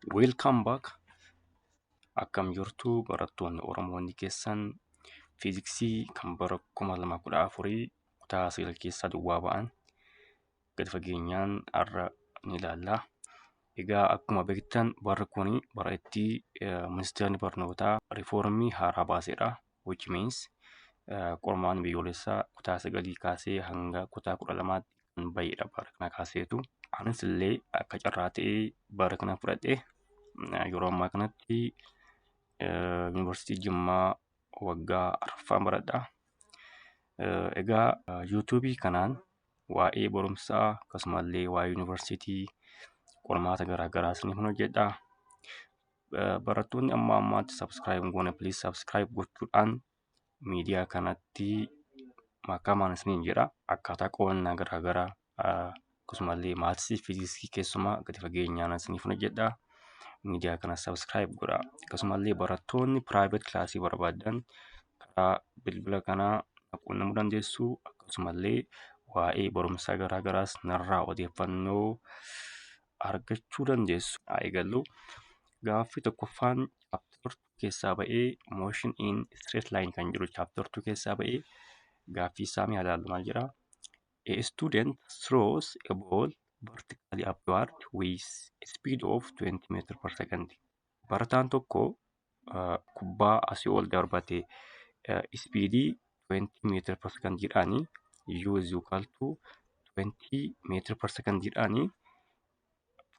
Welcome back. Akkam jirtu barattoonni Oromoonni keessan fiiziksii kan bara 2014 kutaa 9 keessaa duwwaa ba'an gadi fageenyaan har'a ni ilaalla. Egaa akkuma beektan barri kun bara itti ministeerri barnootaa riifoormii haaraa baasedha. Which means qormaanni biyyoolessaa kutaa 9 kaasee hanga kutaa 12tti kan bahedha bara kana kaaseetu. Anis illee akka carraa ta'ee bara kana fudhadhe. Yeroo ammaa kanatti yuunivarsiitii Jimmaa waggaa arfaffaan baradha. Egaa yuutuubii kanaan waa'ee barumsaa akkasumallee waa'ee yuunivarsiitii qormaata garaagaraa isiniif hojjedha. Barattoonni amma ammaatti sabskiraayib hin goone please sabskiraayib gochuudhaan miidiyaa kanatti makamaan isiniin jedha. Akkaataa qo'annaa garaagaraa akkasumallee maatsii fi fiiziksii keessumaa gadi fageenyaan isiniif hojjedha. Miidiyaa kana sabskiraayib godhaa. Akkasumallee barattoonni piraayiveet kilaasii barbaadan karaa bilbila kanaa quunnamuu dandeessu. Akkasumallee waa'ee barumsaa garaagaraas narraa odeeffannoo argachuu dandeessu. Haa eegallu. Gaaffii tokkoffaan chaaptar 2 keessaa ba'ee motion in straight line kan jedhu chaaptar 2 keessaa ba'ee gaaffii isaa mi'a ilaallu maal jedhaa? A student throws a ball vertically upward with a speed of 20 meter per second. Barataan tokko kubbaa asii ol darbate speedii 20 meter per second jedhaanii u is equal to 20 meter per second jedhaanii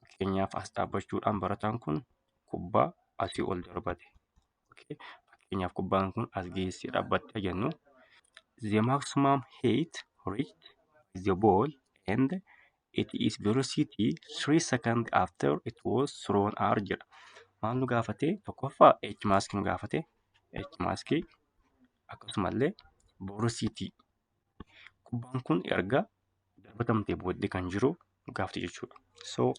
fakkeenyaaf as dhaabbachuudhaan barataan kun kubbaa asii ol darbate. Fakkeenyaaf kubbaan kun as geessee dhaabbatte jennu. The maximum height reached the ball and it is velocity 3 seconds after it was thrown are jedha. Maal nu gaafate? Tokkoffaa h mask nu gaafate. H maskii akkasumallee velocity. Kubbaan kun erga darbatamtee booddee kan jiru nu gaafate jechuudha. So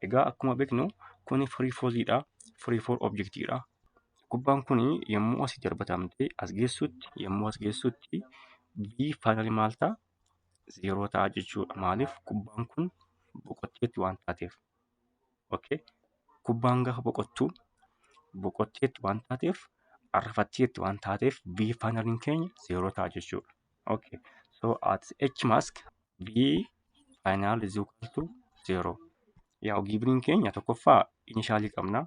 egaa akkuma beeknu kuni free fallidha. Free fall objectidha. Kubbaan kun yommuu asii darbatamtee as geessutti v finally maal ta'a? 0 ta'a jechuudha. Maaliif? Kubbaan kun boqotteetti waan taateef. Kubbaan gaafa boqotteetti waan taateef ariifatteetti waan taateef v finaliin keenya 0 ta'a jechuudha. So at h mask v final is equal to 0. Yaa giiviniin keenya tokkoffaa inishaalii qabna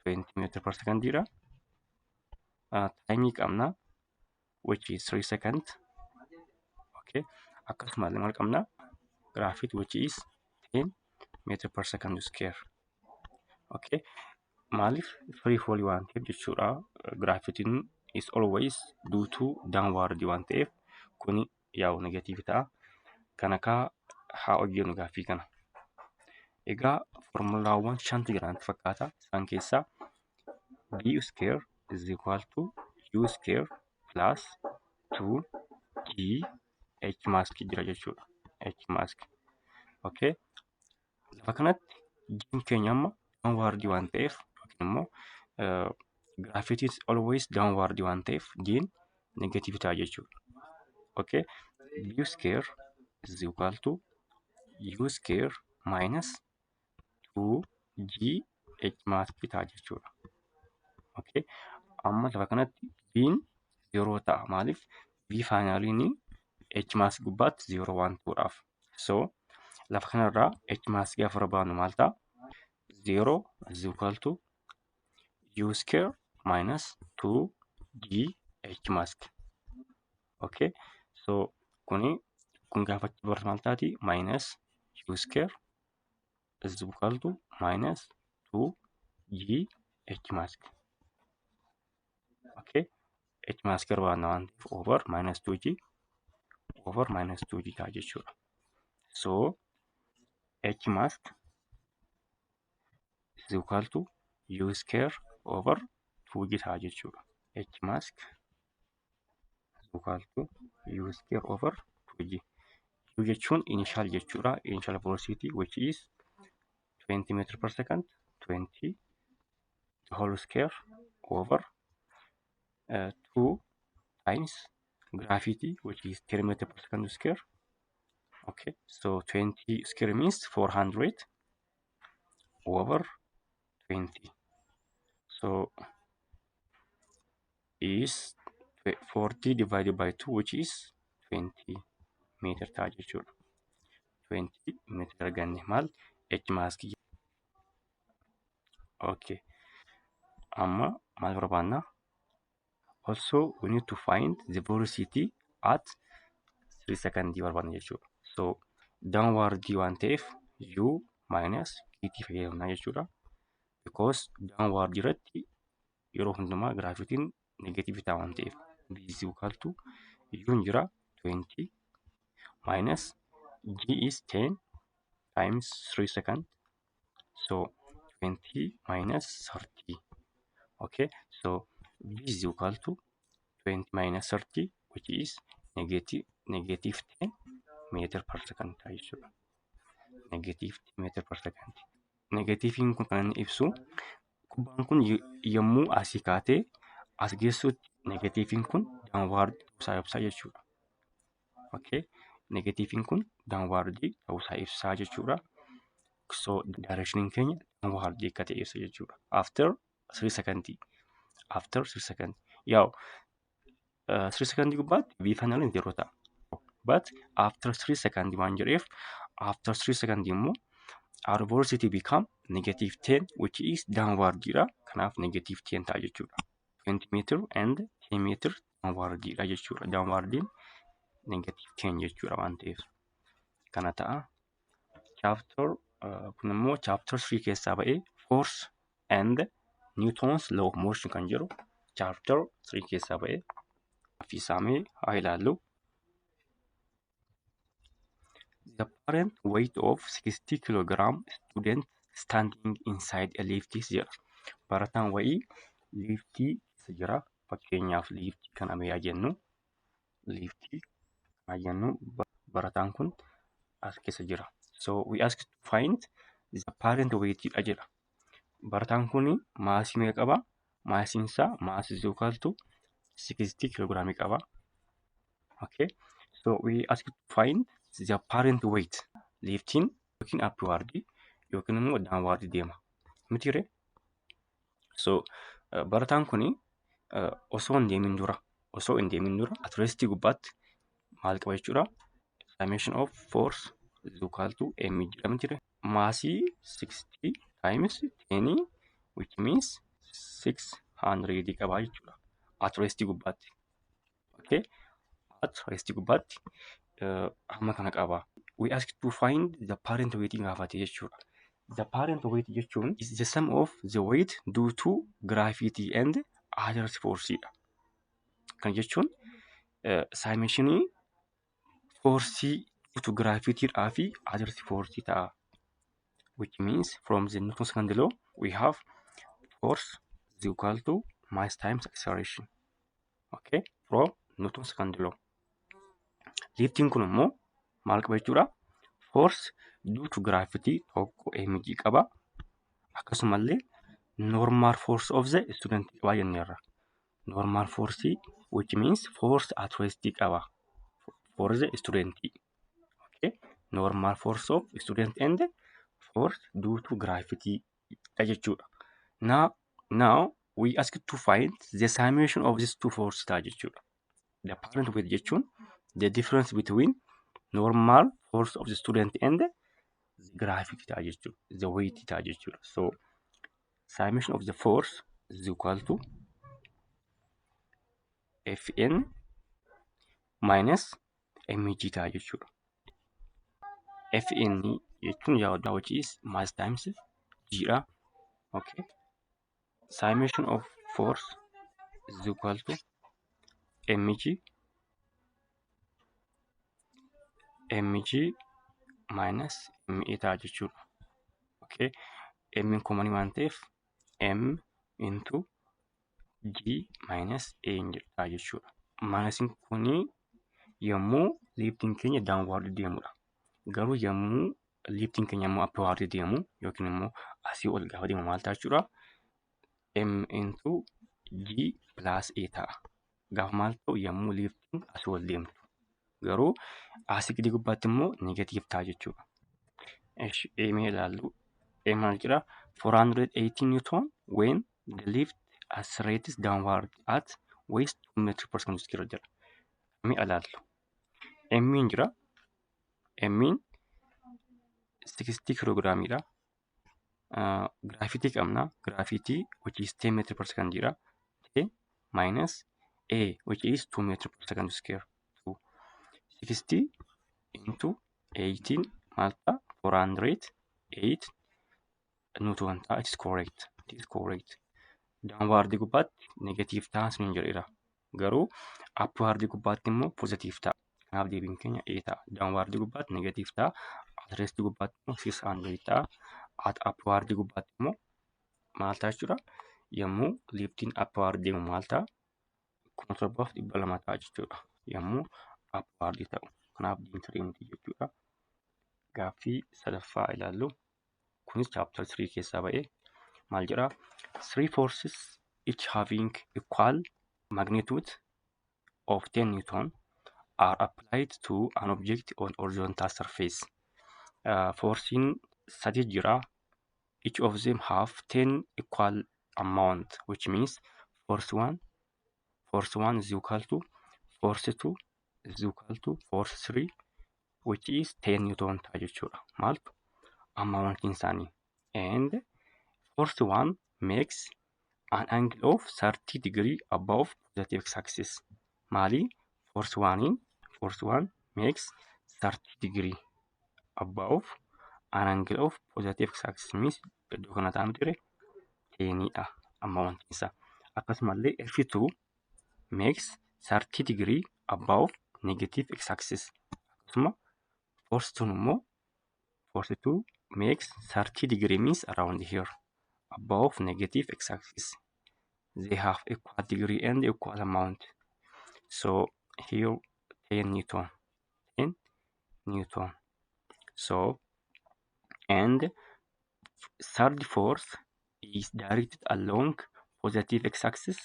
20 meter per secondidha. Taayimii qabna which is 3 seconds. Akkasumallee maal qabna? Graafit which is 10 meter per second square. Maaliif? Free fall waan ta'eef jechuudha. Graafitiin is always due to downward waan ta'eef kuni yaa'u negatiiv ta'a. Kana haa hojjennu gaaffii kana. Egaa formulaawwan 5 jirantu fakkaata. Isaan keessaa b square is equal to u square plus 2g h mask jira jechuudha. H mask. Lafa kanatti jiin keenya amma downward waan ta'eef yookiin immoo graafit is always downward waan ta'eef jiin negatiiv ta'a jechuudha. U square is equal to u square minus 2g h mask ta'a jechuudha. Amma lafa kanatti jiin 0 ta'a. Maaliif? V faayinaaliin h mask gubbaatti 0 waan ta'uudhaaf. So lafa kanarraa h mask gaafa barbaadnu maal ta'a? 0 is equal to u square minus 2g h mask. So kun gaafachuu barbaadu maal taati? Minus u square is equal to minus 2g h mask. H mask barbaadna waan ta'eef over minus 2g ta'a jechuudha. So h mask is equal to u square over 2g ta'a jechuudha. H mask is equal to u square over 2g. U jechuun initial jechuudha. Initial velocity which is 20 meter per second, 20 the whole square over 2 times gravity which is 10 meter per second square. So 20 square means 400 over 20. So is 40 divided by 2 which is 20 meter ta'a jechuudha. 20 meter arganne maal h maaskii. Okay. Amma maal barbaanna? Also we need to find the velocity at 3 seconds barbaanna jechuudha. So downward waan ta'eef u minus dt fayyadamna jechuudha. Because downward irratti yeroo hundumaa giraafitiin negative ta'a waan ta'eef v is equal to u jira 20 minus g is 10 times 3 seconds. So 20 minus 30. Okay, so v is equal to 20 minus 30 which is negative 10 meter per second ta'a jechuudha. Negative 10 meter per second. Negatiiviin kun kan inni ibsu kubbaan kun yommuu asii kaatee as geessutti negatiiviin kun downward ta'uusaa ibsaa jechuudha. Okay, negatiiviin kun downward ta'uusaa ibsaa jechuudha. So direction keenya downward akka ta'e ibsa jechuudha. After 3 seconds. After 3 seconds. Yaa'u 3 seconds gubbaatti biifannaan yeroo ta'a. But after 3 seconds waan jedheef after 3 seconds immoo our velocity become negative 10 which is downward jira. Kanaaf negative 10 ta'a jechuudha. 20 meter and 10 meter downward jira jechuudha. Downwardiin negative 10 jechuudha waan ta'eef. Kana ta'a. Chapter kun immoo chapter 3 keessaa ba'ee force and Newton's law of motion kan jedhu chapter 3 keessaa ba'ee fiisamee haa ilaallu. The parent weight of 60 kg student standing inside a lift jedha. Barataan wayii liiftii keessa jira. Fakkeenyaaf liiftii kana yaa jennu. Liiftii kana jennu barataan kun as keessa jira. So we ask to find the parent weight jedha. Barataan kun maasii meeqa qaba? Maasiin isaa mass is equal to 60 kg qaba. Okay. So we ask to find the parent weight. Liftiin yookiin upward yookiin immoo downward deema. Mitiire? So barataan kun osoo hin deemin dura at rest gubbaatti maal qaba jechuudha? Summation of force is equal to m jedhama jire. Maasii 60 times 10 which means 600 qaba jechuudha. At rest gubbaatti. Okay. At rest gubbaatti hamma kana qaba. We ask to find the parent weight gaafate jechuudha. The parent weight jechuun is the sum of the weight due to gravity and other forces. Kan jechuun summationii forcii due to gravity fi other forces ta'a. Which means from the Newton's second law we have force is equal to mass times acceleration. Okay, from Newton's second law. Liftiin kun immoo maal qaba jechuudha? Force due to gravity tokko mg qaba. Akkasumallee normal force of the student qaba jenneerra. Normal force which means force at rest qaba for the student. Okay, normal force of student and force due to gravity jechuudha. Now we ask to find the summation of these two forces jechuudha. The parent weight jechuun the difference between normal force of the student and the gravity jechuudha. The weight jechuudha. So summation of the force is equal to Fn minus mg jechuudha. Fn jechuun yaa'udha which is mass times g dha. Okay. Summation of force is equal to mg minus me jechuudha. Okay. M common waan ta'eef m into g minus a jechuudha. Maasiin kuni yommuu liftiin keenya downward deemudha. Garuu yommuu liftiin keenya immoo upward deemu yookiin immoo asii ol gaafa deemu maal ta'a jechuudha? M into G plus A ta'a. Gaafa maal ta'u yommuu liftiin asii ol deemtu. Garuu asii gadi gubbaatti immoo negatiif ta'a jechuudha. Mee ilaallu. Maal jedhaa? 480 Newton when the lift accelerates downward at waist 2 meter per second square jira. Mi alaallu. M'n jira. M'n 60 kiloogiraamiidha. Graafitii qabna. Graafitii which is 10 meter per second jira. Minus A which is 2 meter per second square. 60 into 18 malta 408 Newton ta'a. It is correct. It is correct. Downward gubbaatti negative ta'a sun hin jedheera. Garuu upward gubbaatti immoo positive ta'a. Kanaaf deebiin keenya A ta'a. Downward gubbaatti negative ta'a. At rest gubbaatti immoo 600 ta'a. At upward gubbaatti immoo maal ta'a jechuudha. Yommuu liftiin upward deemu maal ta'a? 17,200 ta'a jechuudha. Yommuu upward ta'u. Kanaaf deemsa miti jechuudha. Gaaffii sadaffaa ilaallu. Kunis chapter 3 keessaa ba'ee maal jedhaa? 3 forces each having equal magnitude of 10 Newton are applied to an object on horizontal surface. Forcing sadii jira. Each of them have 10 equal amount, which means force 1 is equal to force 2 is equal to force 3, which is 10 Newton ta'a jechuudha. Maaltu amountiin isaanii. And force 1 makes an angle of 30 degree above positive x-axis. Maali? Force 1 makes 30 degree above an angle of positive x-axis means iddoo kana ta'an ture 10dha amountiin isaa. Akkasumallee F2 makes 30 degree above negative x-axis. Akkasuma force 2 immoo force 2 makes 30 degree means around here above negative x-axis. They have equal degree and equal amount. So here 10 Newton. So and third force is directed along positive x-axis.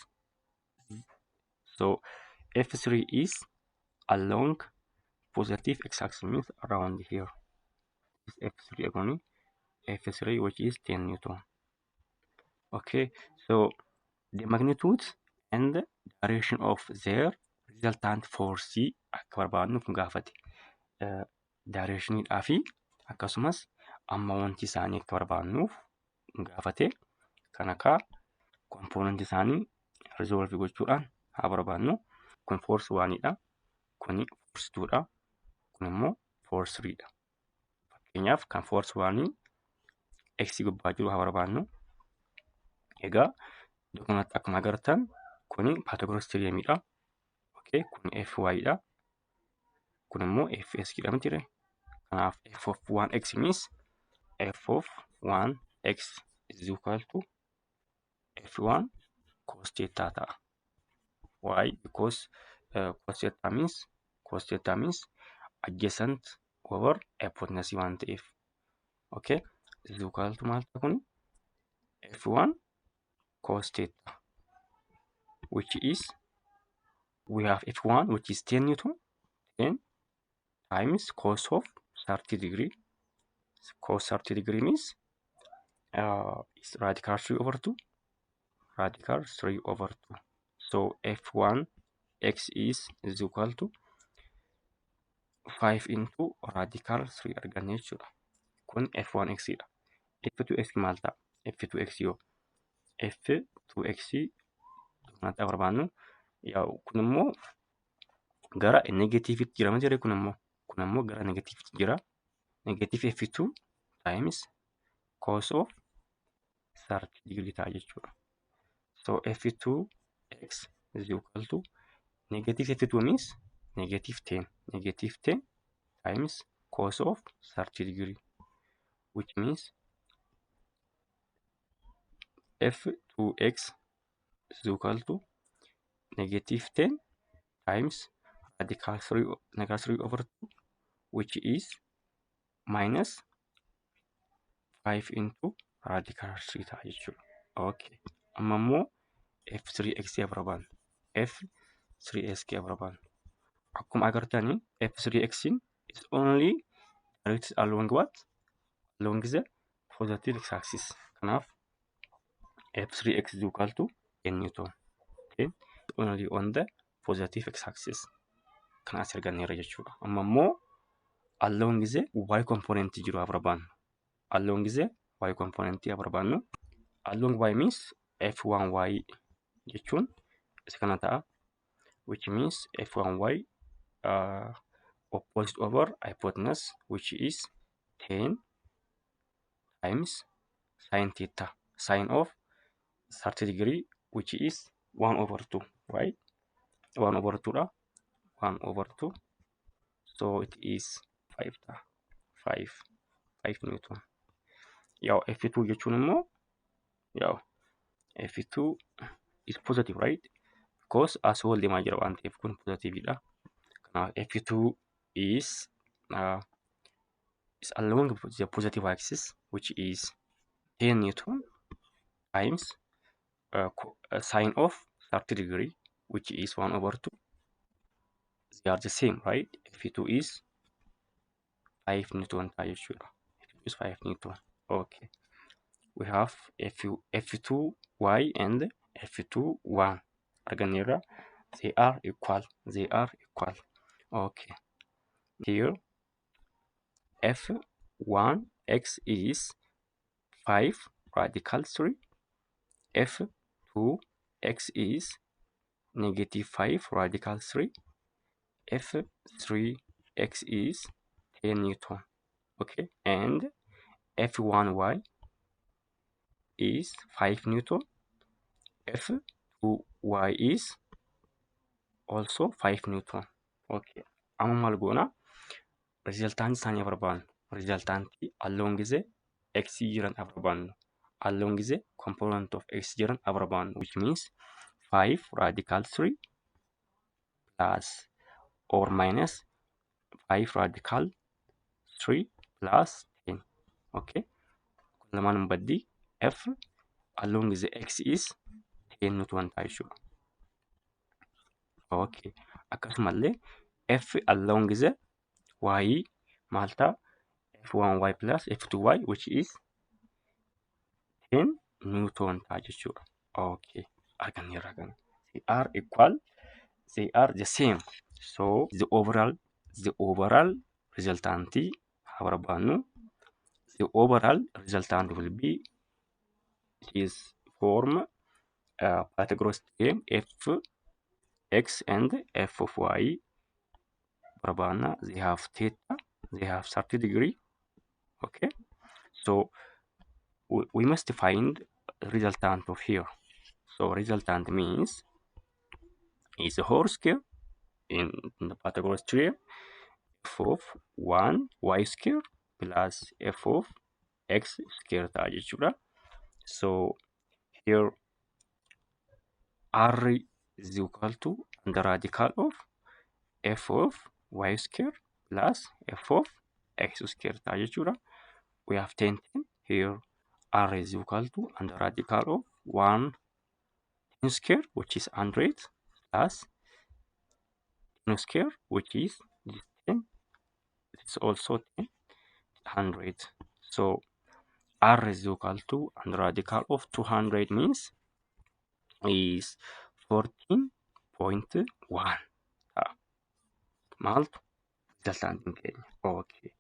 So F3 is along positive x-axis means around here. This F3 agony. F3 which is 10 Newton. Okay, so the magnitude and the direction of their resultant force akka barbaadnu kun gaafate. Directionidhaa fi akkasumas amount isaanii akka barbaadnuuf gaafate. Kan akka component isaanii resolve gochuudhaan haa barbaadnu. Kun force 1dha. Kuni force 2dha. Kun immoo force 3dha. Fakkeenyaaf kan force 1 x gubbaa jiru haa barbaadnu. Egaa iddoo kanatti akkuma agartan kuni Pythagoras theoremidha. Okay, kun Fy'dha. Kun immoo Fs jedhama ture. Kanaaf f of 1x means f of 1x is equal to f1 cos theta ta'a. Why? Because cos theta means adjacent over hypotenuse waan ta'eef. Okay, is equal to maal ta'a kun? F1 cos theta, which is we have F1 which is 10 Newton, 10 times cos of 30 degree. Cos 30 degree means is radical 3 over 2. Radical 3 over 2. So F1 x is equal to 5 into radical 3 arganne jechuudha. Kun F1 x dha. F2 x maal ta'a? F2 x yoo F2x kanatti barbaadnu kun immoo gara negatiivitti jira malee kun immoo gara negatiivitti jira. Negative F2 times cos of 30 degree ta'a jechuudha. So F2x is equal to negative F2 means negative 10. Negative 10 times cos of 30 degree, which means F2x is equal to negative 10 times radical 3 over 2, which is minus 5 into radical 3 ta'a jechuudha. Okay. Amma immoo F3x barbaadnu. F3x barbaadnu. Akkuma agartanii F3x is only directed along what? Along the positive x-axis. Kanaaf F3x is equal to 10 Newton. Okay. Only on the positive x-axis. Kan as arganneerra jechuudha. Amma immoo alloon gisee y component jiru haa barbaannu. Alloon gisee y component haa barbaannu. Alloon y means f1y jechuun isa kana ta'a. Which means f1y opposite over hypotenuse, which is 10 times sine theta, sine of 30 degree, which is 1 over 2, right? 1 over 2 da, 1 over 2. So it is 5 da, 5 Newton. Yaw F2 jechuun immoo yaw F2 is positive, right? Because as wal deemaa jira waan ta'eef kun positive dha. Kanaaf F2 is along the positive axis, which is 10 Newton times sine of 30 degree, which is 1 over 2. They are the same, right? F2 is 5 Newton jechuudha. F2 is 5 Newton. Okay. We have F2y and F2 arganneerra. They are equal. Okay. Here F1x is 5 radical 3. F2x is negative 5 radical 3. F3x is 10 Newton. Okay. And F1y is 5 Newton. F2y is also 5 Newton. Okay. Amma maal goona? Resultaanti isaanii barbaannu. Resultaanti alloon gisee x jiran barbaannu. Alloon gisee component of x jiran barbaannu. Which means 5 radical 3 plus or minus 5 radical 3 plus 10. Okay. Lamaan badii f alloon gisee x is 10 Newton ta'a jechuudha. Okay. Akkasumallee f alloon gisee y maal ta'a? F1y plus F2y, which is 10 Newton ta'a jechuudha. Okay. Arganneerra kana. They are equal. They are the same. So the overall resultanti haa barbaannu. The overall resultant will be is form Pythagoras theorem f x and f of y barbaanna. They have theta. They have 30 degree. Okay. So we must find resultant of here. So resultant means is a whole square in the Pythagoras theorem f of 1 y square plus f of x square ta'a jechuudha. So here r is equal to the radical of f of y square plus f of x square ta'a jechuudha. We have 10 here. R is equal to the radical of 1 square, which is 100, plus 10 square, which is 10. It's also 10, 100. So R is equal to the radical of 200 means is 14.1. Maaltu resultantiin keenya. Okay.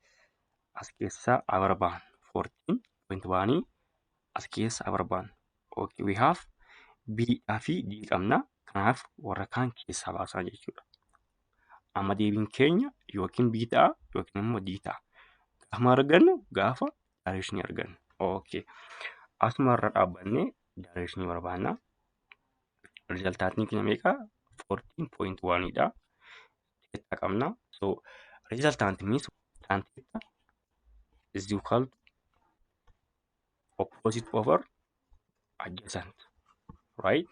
As keessaa barbaan 14.1 as keessaa barbaan. Okay. We have B fi D qabna. Kanaaf warra kaan keessaa baasaa jechuudha. Amma deebiin keenya yookiin B ta'a yookiin immoo D ta'a. Gaafa argannu gaafa direction argannu. Okay. Asuma irra dhaabbannee direction barbaanna. Resultantiin keenya meeqa? 14.1 dha. Theta qabna. So resultant means tan theta is equal to opposite over adjacent, right?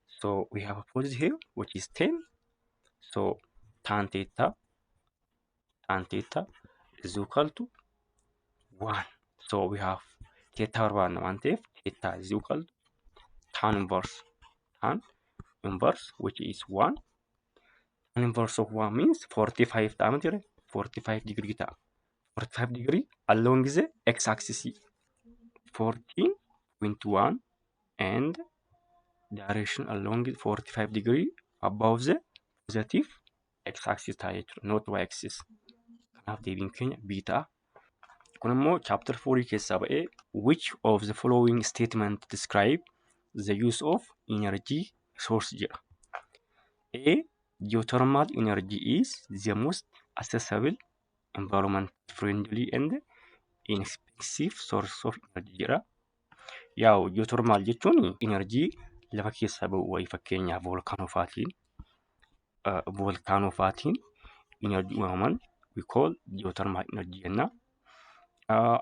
So we have opposite here, which is 10. So tan theta is equal to 1. So we have theta barbaanna waan ta'eef theta is equal to tan inverse, which is 1. Tan inverse of 1 means 45 ta'a jira. 45 degree ta'a. 45 degree along the x-axis 14.1 0.1 and direction along 45 degree above the positive x-axis ta'a jechuudha. Not y-axis. Kanaaf deebiin keenya B ta'a. Kun immoo chapter 4 keessaa ba'ee which of the following statement describe the use of energy source jedha. A. Geothermal energy is the most accessible, environment friendly and inexpensive source of energy jedha. Yaa'u geothermal jechuun energy lafa keessaa ba'u wayii fakkeenyaaf volkaanofaatiin energy uumaman we call geothermal energy jenna.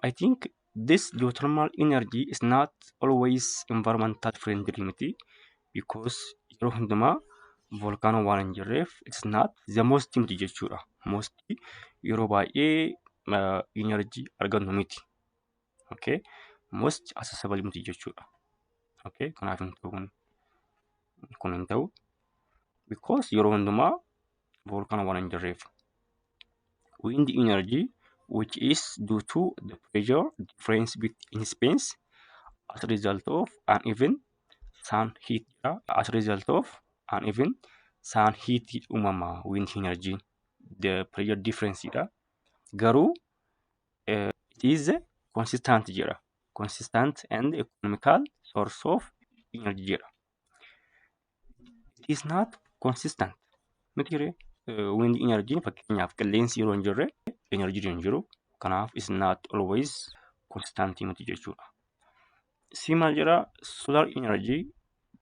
I think this geothermal energy is not always environmental friendly miti because yeroo hundumaa volkaanoo waan hin jirreef it's not the most miti jechuudha. Most yeroo baay'ee energy argannu miti. Okay? Most accessible miti jechuudha. Okay? Kanaaf kun hin ta'u because yeroo hundumaa volkaanoo waan hin jirreef. Wind energy which is due to the pressure difference in space as a result of uneven sun heat. As a result of uneven sun heat uumama wind energy. The pressure difference garuu it is consistent jedha. Consistent and economical source of energy jedha. It is not consistent. Miti wind energy fakkeenyaaf qilleensi yeroo hin jirre energy hin jiru. Kanaaf is not always constant miti jechuudha. C maal jedha? Solar energy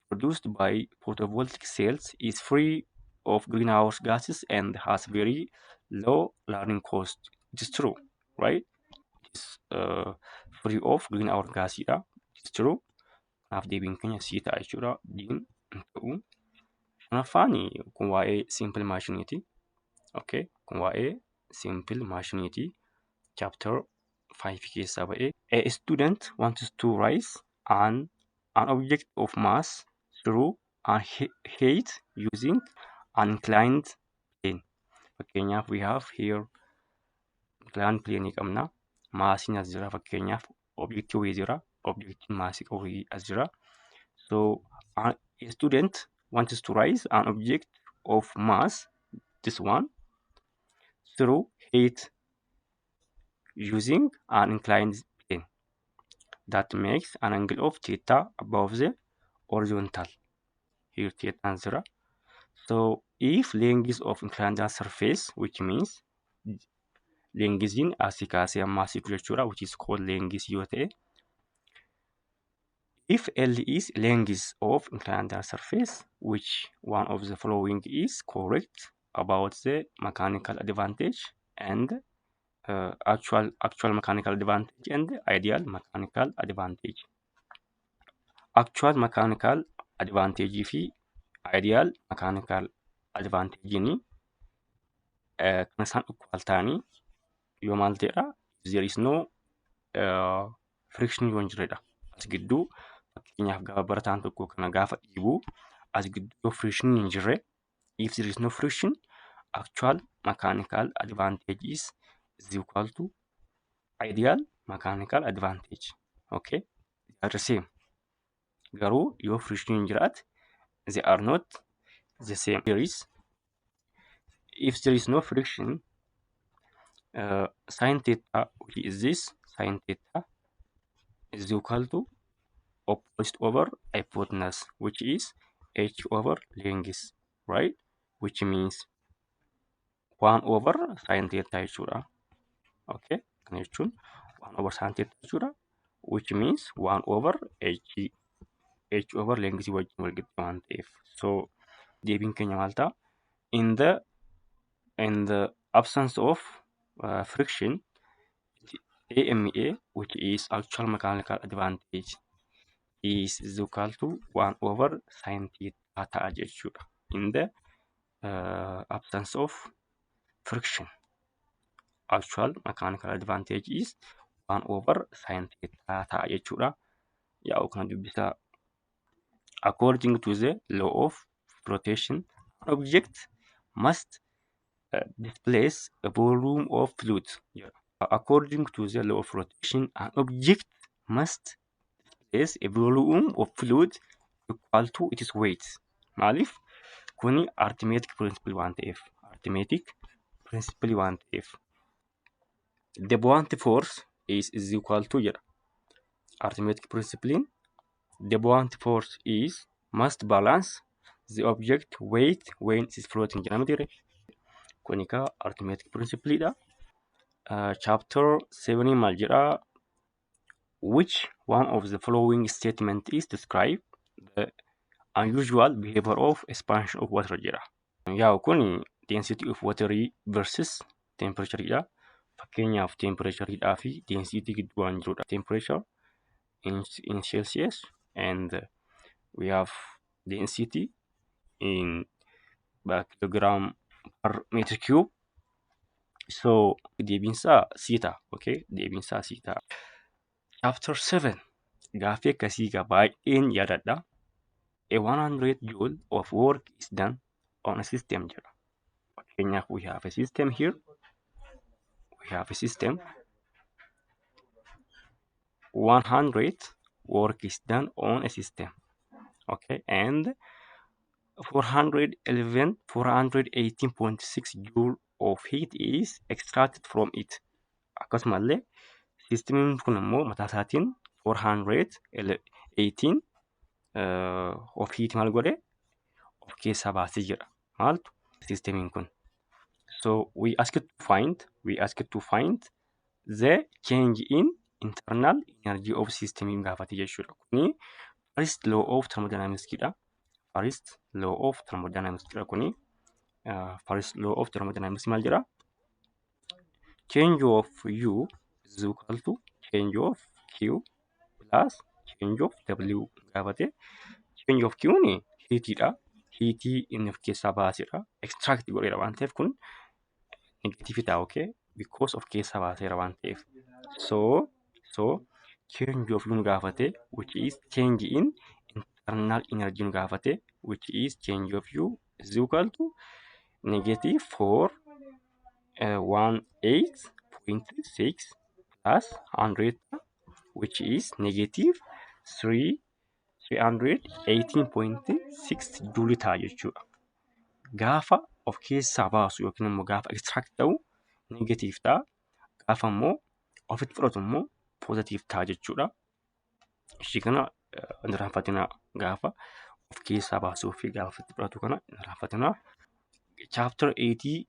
produced by photovoltaic cells is free of greenhouse gases and has very low running cost. It is true, right? It is free of greenhouse gas. It is true. Kanaaf deebiin keenya C ta'a jechuudha. Diin hin ta'u. Kanaffaan kun waa'ee simple maashiniiti. Okay? Kun waa'ee simple maashiniiti. Chapter 5 keessaa ba'ee. A student wants to raise an object of mass through an height using an inclined plane. Fakkeenyaaf we have here inclined plane qabna. Maasiin as jira fakkeenyaaf objectii wayii jira. Objectiin maasii qabu as jira. So a student wants to raise an object of mass, this one, through height using an inclined plane that makes an angle of theta above the horizontal. Here theta is 0. So if length of inclined surface, which means length in asii kaasee amma asii jechuudha, which is called length yoo ta'e. If L is length of inclined surface, which one of the following is correct about the mechanical advantage and actual mechanical advantage and ideal mechanical advantage. Actual mechanical advantage fi ideal mechanical advantage ni kan isaan equal ta'anii yoo maal ta'edha? There is no friction yoo hin jirredha. As gidduu fakkeenyaaf gaafa barataan tokko kana gaafa dhiibu as gidduu yoo friction hin jirre, if there is no friction, actual mechanical advantage is equal to ideal mechanical advantage. Okay? They are the same. Garuu yoo friction hin jiraate, they are not the same. If there is no friction, sin theta, which is this, sin theta is equal to opposite over hypotenuse, which is h over length, right? Which means 1 over sin theta jechuudha. Okay? Kana jechuun 1 over sin theta jechuudha. Which means 1 over h over length wajjin wal qixxee waan ta'eef. So deebiin keenya maal ta'a? In the absence of friction, AMA, which is actual mechanical advantage, is equal to 1 over sin theta ta'a jechuudha. In the absence of friction, actual mechanical advantage is 1 over sin theta ta'a jechuudha. Yaa'u kana dubbisaa. According to the law of rotation, an object must displace a volume of fluid. According to the law of rotation, an object must is a volume of fluid equal to its weight. Maaliif kuni arithmetic principle waan ta'eef. Arithmetic principle waan ta'eef. The buoyancy force is equal to jedha. Arithmetic principle the buoyancy force is must balance the object weight when it is floating jedhama ture. Kuni ka arithmetic principle dha. Chapter 7 maal jedha. Which one of the following statement is describe the unusual behavior of expansion of water jedha. Yaa kuni density of water versus temperature dha. Fakkeenyaaf temperature dhaa fi density gidduu waan jirudha. Temperature in Celsius and we have density in kilogram per meter cube. So deebiinsaa siita. Okay, deebiinsaa siita. Chapter 7 gaaffii akkasii baay'een yaadadha. A 100 joule of work is done on a system jedha. Fakkeenyaaf we have a system here. We have a system. 100 work is done on a system. Okay, and 418.6 joule of heat is extracted from it. Akkasumallee systemiin kun immoo mataa isaatiin 418 of heat maal godhe of keessaa baasee jira. Maaltu systemiin kun. So we asked to find the change in internal energy of system gaafate jechuudha. Kuni first law of thermodynamics dha. First law of thermodynamics dha kuni. First law of thermodynamics maal jedha? Change of U is equal to change of Q plus change of W gaafate. Change of Q ni heat dha. Heat inni of keessaa baasedha. Extract godheera waan ta'eef kun negative dha. Okay, because of keessaa baaseera waan ta'eef. So change of U gaafate which is change in internal energy gaafate which is change of U is equal to negative 418.6 plus 100 which is negative 318.6 joule ta'a jechuudha. Gaafa of keessaa baasu yookiin immoo gaafa extract ta'u negative ta'a. Gaafa immoo ofitti fudhatu immoo positive ta'a jechuudha. Ishii kana hin raanfatinaa gaafa of keessaa baasuu fi gaafa ofitti fudhatu kana hin raanfatinaa. Chapter 80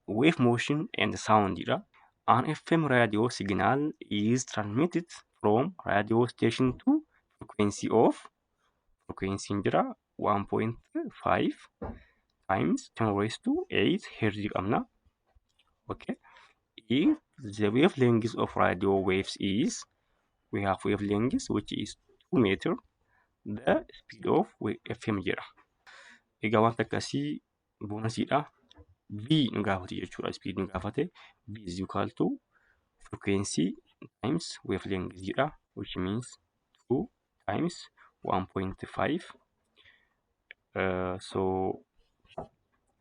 wave motion and sound dha. An FM radio signal is transmitted from radio station to frequency jira 1.5 times 10 raised to 8 hertz qabna. Okay, if the wavelength of radio waves is, we have wavelength which is 2 meter, the speed of FM jira. Egaa wanta akkasii boonasiidha. V nu gaafate jechuudha. Speed nu gaafate. V is equal to frequency times wavelength jedha, which means 2 times 1.5. So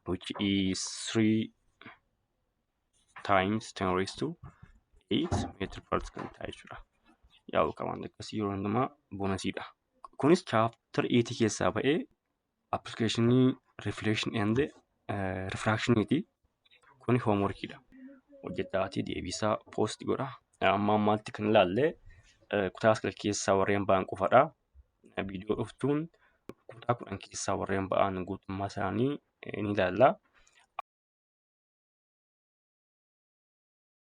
which is 3 times 10 raised to 8 meter per second ta'a jechuudha. Yaa waan akkasii yeroo hundumaa boonasiidha. Kunis chapter 80 keessaa ba'ee applicationii reflection and refractioniti. Kuni homeworkidha. Hojjettaatii deebisaa post godha. Amma ammaatti kan ilaalle kutaa 9 keessaa warreen ba'an qofadha. Viidiyoo dhuftuun kutaa 10 keessaa warreen ba'an guutummaa isaanii ni ilaalla.